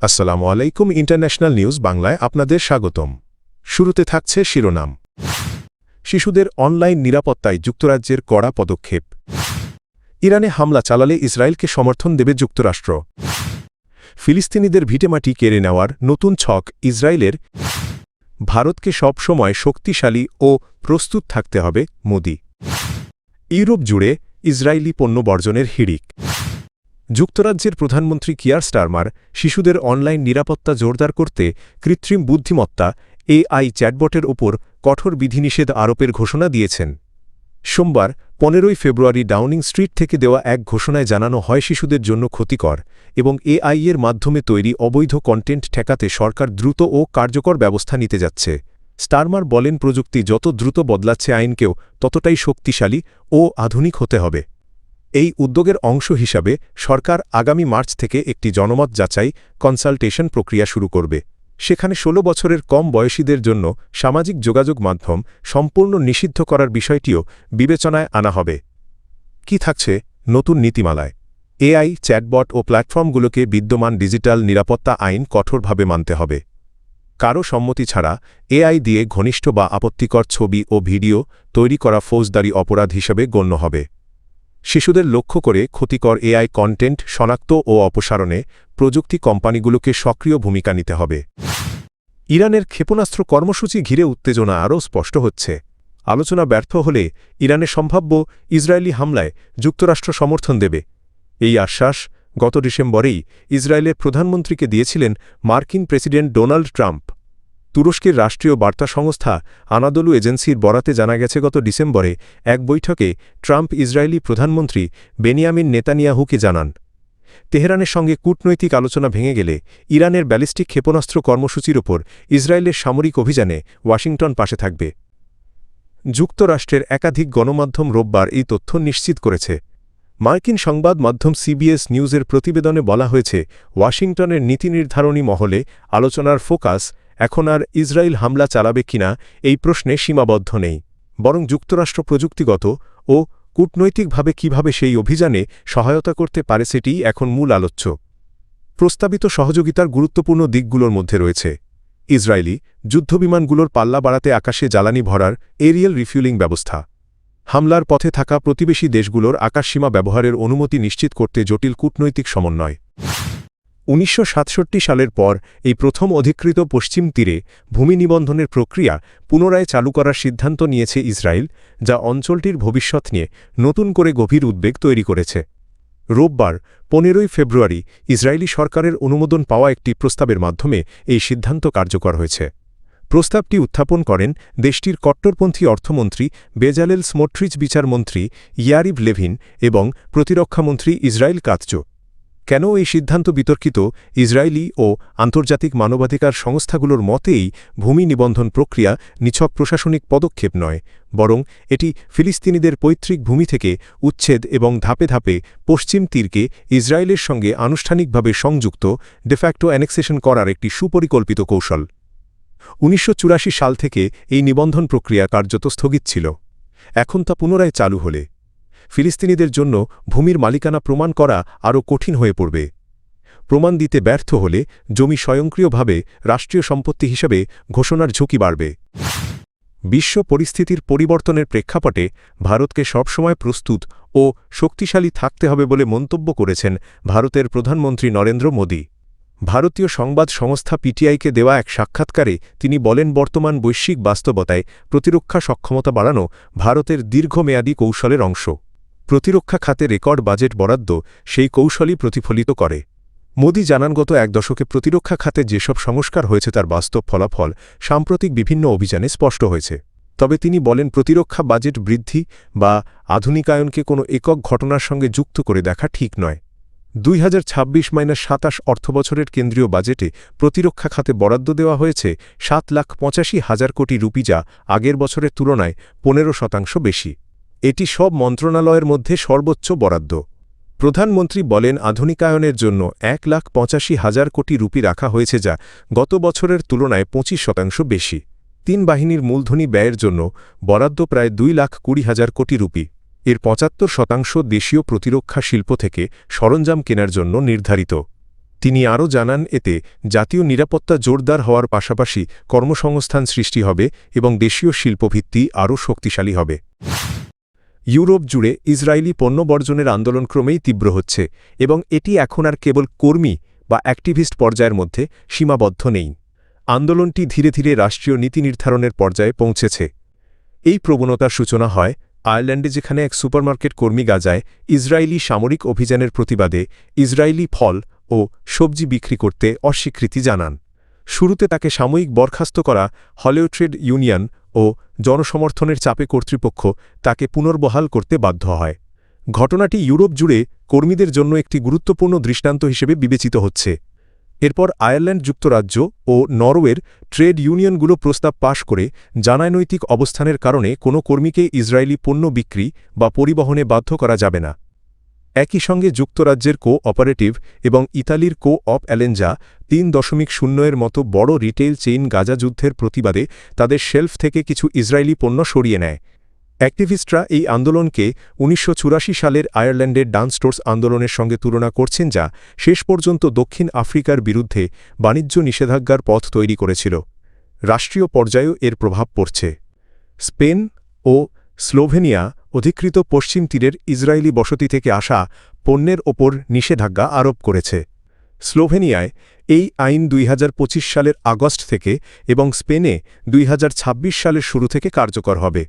আসসালামু আলাইকুম international news বাংলায় আপনাদের স্বাগতম। শুরুতে থাকছে শিরোনাম। শিশুদের অনলাইন নিরাপত্তায় যুক্তরাজ্যের কড়া পদক্ষেপ। ইরানে হামলা চালালে ইসরায়েলকে সমর্থন দেবে যুক্তরাষ্ট্র। ফিলিস্তিনিদের ভিটেমাটি কেড়ে নেওয়ার নতুন ছক ইসরায়েলের। ভারতকে সব সময় শক্তিশালী ও প্রস্তুত থাকতে হবে মোদি। ইউরোপ জুড়ে ইসরায়েলি পণ্য বর্জনের হিড়িক। যুক্তরাজ্যের প্রধানমন্ত্রী কিয়ার স্টারমার শিশুদের অনলাইন নিরাপত্তা জোরদার করতে কৃত্রিম বুদ্ধিমত্তা এআই চ্যাটবটের ওপর কঠোর বিধিনিষেধ আরোপের ঘোষণা দিয়েছেন। সোমবার 15 ফেব্রুয়ারি ডাউনিং স্ট্রিট থেকে দেওয়া এক ঘোষণায় জানানো হয় শিশুদের জন্য ক্ষতিকর এবং এআই এর মাধ্যমে তৈরি অবৈধ কন্টেন্ট ঠেকাতে সরকার দ্রুত ও কার্যকর ব্যবস্থা নিতে যাচ্ছে। স্টারমার বলেন, প্রযুক্তি যত দ্রুত বদলাচ্ছে আইনকেও ততটাই শক্তিশালী ও আধুনিক হতে হবে। এই উদ্যোগের অংশ হিসাবে সরকার আগামী মার্চ থেকে একটি জনমত যাচাই কনসালটেশন প্রক্রিয়া শুরু করবে। সেখানে 16 বছরের কম বয়সীদের জন্য সামাজিক যোগাযোগ মাধ্যম সম্পূর্ণ নিষিদ্ধ করার বিষয়টিও বিবেচনায় আনা হবে। কি থাকছে নতুন নীতিমালায়? এআই চ্যাটবট ও প্ল্যাটফর্মগুলোকে বিদ্যমান ডিজিটাল নিরাপত্তা আইন কঠোরভাবে মানতে হবে। কারও সম্মতি ছাড়া এআই দিয়ে ঘনিষ্ঠ বা আপত্তিকর ছবি ও ভিডিও তৈরি করা ফৌজদারি অপরাধ হিসেবে গণ্য হবে। শিশুদের লক্ষ্য করে ক্ষতিকর এআই কন্টেন্ট শনাক্ত ও অপসারণে প্রযুক্তি কোম্পানিগুলোকে সক্রিয় ভূমিকা নিতে হবে। ইরানের ক্ষেপণাস্ত্র কর্মসূচি ঘিরে উত্তেজনা আরও স্পষ্ট হচ্ছে। আলোচনা ব্যর্থ হলে ইরানের সম্ভাব্য ইসরায়েলি হামলায় যুক্তরাষ্ট্র সমর্থন দেবে। এই আশ্বাস গত ডিসেম্বরেই ইসরায়েলের প্রধানমন্ত্রীকে দিয়েছিলেন মার্কিন প্রেসিডেন্ট ডোনাল্ড ট্রাম্প। তুরস্কের রাষ্ট্রীয় বার্তা সংস্থা আনাদলু এজেন্সির বরাতে জানা গেছে, গত ডিসেম্বরে এক বৈঠকে ট্রাম্প ইসরায়েলি প্রধানমন্ত্রী বেনিয়ামিন নেতানিয়াহুকে জানান, তেহরানের সঙ্গে কূটনৈতিক আলোচনা ভেঙে গেলে ইরানের ব্যালিস্টিক ক্ষেপণাস্ত্র কর্মসূচির ওপর ইসরায়েলের সামরিক অভিযানে ওয়াশিংটন পাশে থাকবে। যুক্তরাষ্ট্রের একাধিক গণমাধ্যম রোববার এই তথ্য নিশ্চিত করেছে। মার্কিন সংবাদ মাধ্যম সিবিএস নিউজের প্রতিবেদনে বলা হয়েছে, ওয়াশিংটনের নীতি নির্ধারণী মহলে আলোচনার ফোকাস এখন আর ইসরায়েল হামলা চালাবে কিনা এই প্রশ্নে সীমাবদ্ধ নেই, বরং যুক্তরাষ্ট্র প্রযুক্তিগত ও কূটনৈতিকভাবে কিভাবে সেই অভিযানে সহায়তা করতে পারে সেটিই এখন মূল আলোচ্য। প্রস্তাবিত সহযোগিতার গুরুত্বপূর্ণ দিকগুলোর মধ্যে রয়েছে ইসরায়েলি যুদ্ধবিমানগুলোর পাল্লা বাড়াতে আকাশে জ্বালানি ভরার এরিয়াল রিফিউলিং ব্যবস্থা, হামলার পথে থাকা প্রতিবেশী দেশগুলোর আকাশসীমা ব্যবহারের অনুমতি নিশ্চিত করতে জটিল কূটনৈতিক সমন্বয়। 1967 সালের পর এই প্রথম অধিকৃত পশ্চিম তীরে ভূমি নিবন্ধনের প্রক্রিয়া পুনরায় চালু করার সিদ্ধান্ত নিয়েছে ইসরায়েল, যা অঞ্চলটির ভবিষ্যৎ নিয়ে নতুন করে গভীর উদ্বেগ তৈরি করেছে। রোববার 15 ফেব্রুয়ারি ইসরায়েলি সরকারের অনুমোদন পাওয়া একটি প্রস্তাবের মাধ্যমে এই সিদ্ধান্ত কার্যকর হয়েছে। প্রস্তাবটি উত্থাপন করেন দেশটির কট্টরপন্থী অর্থমন্ত্রী বেজালেল স্মোট্রিচ, বিচারমন্ত্রী ইয়ারিভ লেভিন এবং প্রতিরক্ষামন্ত্রী ইসরায়েল কাৎজ। কেন এই সিদ্ধান্ত বিতর্কিত? ইসরায়েলি ও আন্তর্জাতিক মানবাধিকার সংস্থাগুলোর মতেই ভূমি নিবন্ধন প্রক্রিয়া নিছক প্রশাসনিক পদক্ষেপ নয়, বরং এটি ফিলিস্তিনিদের পৈতৃক ভূমি থেকে উচ্ছেদ এবং ধাপে ধাপে পশ্চিম তীরকে ইসরায়েলের সঙ্গে আনুষ্ঠানিকভাবে সংযুক্ত ডেফ্যাক্টো অ্যানেক্সেশন করার একটি সুপরিকল্পিত কৌশল। 1984 সাল থেকে এই নিবন্ধন প্রক্রিয়া কার্যত স্থগিত ছিল। এখন তা পুনরায় চালু হলে ফিলিস্তিনিদের জন্য ভূমির মালিকানা প্রমাণ করা আরও কঠিন হয়ে পড়বে। প্রমাণ দিতে ব্যর্থ হলে জমি স্বয়ংক্রিয়ভাবে রাষ্ট্রীয় সম্পত্তি হিসেবে ঘোষণার ঝুঁকি বাড়বে। বিশ্ব পরিস্থিতির পরিবর্তনের প্রেক্ষাপটে ভারতকে সবসময় প্রস্তুত ও শক্তিশালী থাকতে হবে বলে মন্তব্য করেছেন ভারতের প্রধানমন্ত্রী নরেন্দ্র মোদি। ভারতীয় সংবাদ সংস্থা পিটিআইকে দেওয়া এক সাক্ষাৎকারে তিনি বলেন, বর্তমান বৈশ্বিক বাস্তবতায় প্রতিরক্ষা সক্ষমতা বাড়ানো ভারতের দীর্ঘমেয়াদী কৌশলের অংশ। প্রতিরক্ষা খাতে রেকর্ড বাজেট বরাদ্দ সেই কৌশলই প্রতিফলিত করে। মোদি জানান, গত এক দশকে প্রতিরক্ষা খাতে যেসব সংস্কার হয়েছে তার বাস্তব ফলাফল সাম্প্রতিক বিভিন্ন অভিযানে স্পষ্ট হয়েছে। তবে তিনি বলেন, প্রতিরক্ষা বাজেট বৃদ্ধি বা আধুনিকায়নকে কোনো একক ঘটনার সঙ্গে যুক্ত করে দেখা ঠিক নয়। 2026-27 অর্থবছরের কেন্দ্রীয় বাজেটে প্রতিরক্ষা খাতে বরাদ্দ দেওয়া হয়েছে 7,85,000 কোটি রুপি, যা আগের বছরের তুলনায় 15% বেশি। এটি সব মন্ত্রণালয়ের মধ্যে সর্বোচ্চ বরাদ্দ। প্রধানমন্ত্রী বলেন, আধুনিকায়নের জন্য 1,85,000 কোটি রুপি রাখা হয়েছে, যা গত বছরের তুলনায় 25% বেশি। 3 বাহিনীর মূলধনী ব্যয়ের জন্য বরাদ্দ প্রায় 2,20,000 কোটি রুপি। এর 75% দেশীয় প্রতিরক্ষা শিল্প থেকে সরঞ্জাম কেনার জন্য নির্ধারিত। তিনি আরও জানান এতে জাতীয় নিরাপত্তা জোরদার হওয়ার পাশাপাশি কর্মসংস্থান সৃষ্টি হবে এবং দেশীয় শিল্পভিত্তি আরও শক্তিশালী হবে। ইউরোপ জুড়ে ইসরায়েলি পণ্য বর্জনের আন্দোলন ক্রমেই তীব্র হচ্ছে এবং এটি এখন আর কেবল কর্মী বা অ্যাক্টিভিস্ট পর্যায়ের মধ্যে সীমাবদ্ধ নেই। আন্দোলনটি ধীরে ধীরে রাষ্ট্রীয় নীতি নির্ধারণের পর্যায়ে পৌঁছেছে। এই প্রবণতার সূচনা হয় আয়ারল্যান্ডে, যেখানে এক সুপারমার্কেট কর্মী গাজায় ইসরায়েলি সামরিক অভিযানের প্রতিবাদে ইসরায়েলি ফল ও সবজি বিক্রি করতে অস্বীকৃতি জানান। শুরুতে তাকে সাময়িক বরখাস্ত করা হলেও ট্রেড ইউনিয়ন ও জনসমর্থনের চাপে কর্তৃপক্ষ তাকে পুনর্বহাল করতে বাধ্য হয়। ঘটনাটি ইউরোপ জুড়ে কর্মীদের জন্য একটি গুরুত্বপূর্ণ দৃষ্টান্ত হিসেবে বিবেচিত হচ্ছে। এরপর আয়ারল্যান্ড, যুক্তরাজ্য ও নরওয়ের ট্রেড ইউনিয়নগুলো প্রস্তাব পাশ করে জানায় নৈতিক অবস্থানের কারণে কোনো কর্মীকে ইসরায়েলি পণ্য বিক্রি বা পরিবহনে বাধ্য করা যাবে না। একই সঙ্গে যুক্তরাজ্যের কো-অপারেটিভ এবং ইতালির কো-অপ অ্যালেঞ্জা ৩.০ মতো বড় রিটেইল চেইন গাজা যুদ্ধের প্রতিবাদে তাদের শেলফ থেকে কিছু ইসরায়েলি পণ্য সরিয়ে নেয়। অ্যাক্টিভিস্টরা এই আন্দোলনকে ১৯৮৪ সালের আয়ারল্যান্ডের ডান স্টোর্স আন্দোলনের সঙ্গে তুলনা করছেন, যা শেষ পর্যন্ত দক্ষিণ আফ্রিকার বিরুদ্ধে বাণিজ্য নিষেধাজ্ঞার পথ তৈরি করেছিল। রাষ্ট্রীয় পর্যায়েও এর প্রভাব পড়ছে। স্পেন ও স্লোভেনিয়া অধিকৃত পশ্চিম তীরের ইসরায়েলি বসতি থেকে আসা পণ্যের ওপর নিষেধাজ্ঞা আরোপ করেছে। স্লোভেনিয়ায় এই আইন ২০২৫ সালের আগস্ট থেকে এবং স্পেনে ২০২৬ সালের শুরু থেকে কার্যকর হবে।